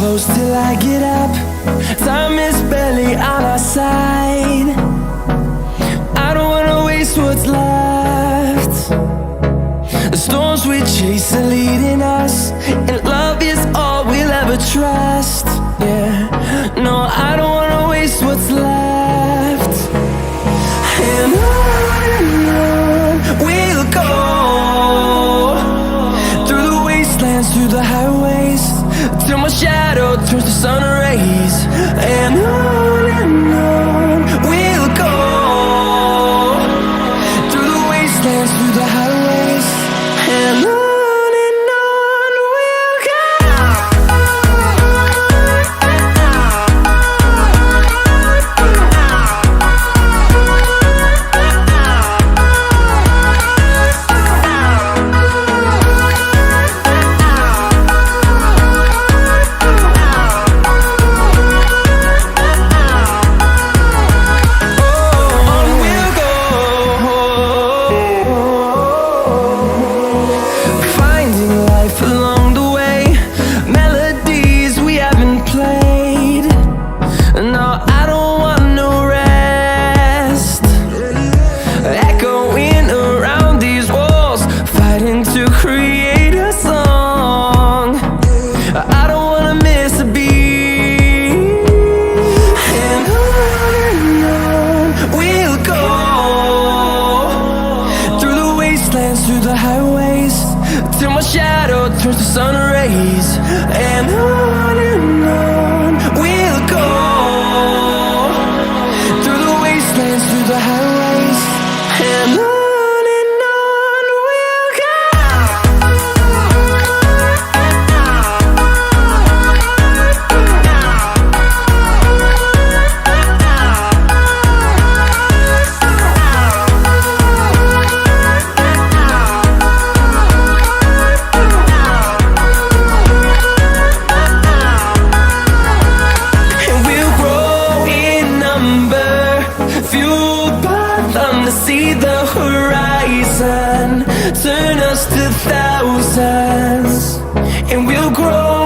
close till I get up. Time is barely on our side. I don't wanna waste what's left. The storms we chase are leading us, and love is all we'll ever trust. Yeah, no, I don't wanna waste what's left. And on we'll go, through the wastelands, through the highways, till my shadow turns to sun rays. And on we'll go, through the wastelands, through the highways, and on we'll go. Through the highways, till my shadow turns to sun rays. And on we'll go, through the wastelands, through the highways, and on we'll go. To see the horizon turn us to thousands, and we'll grow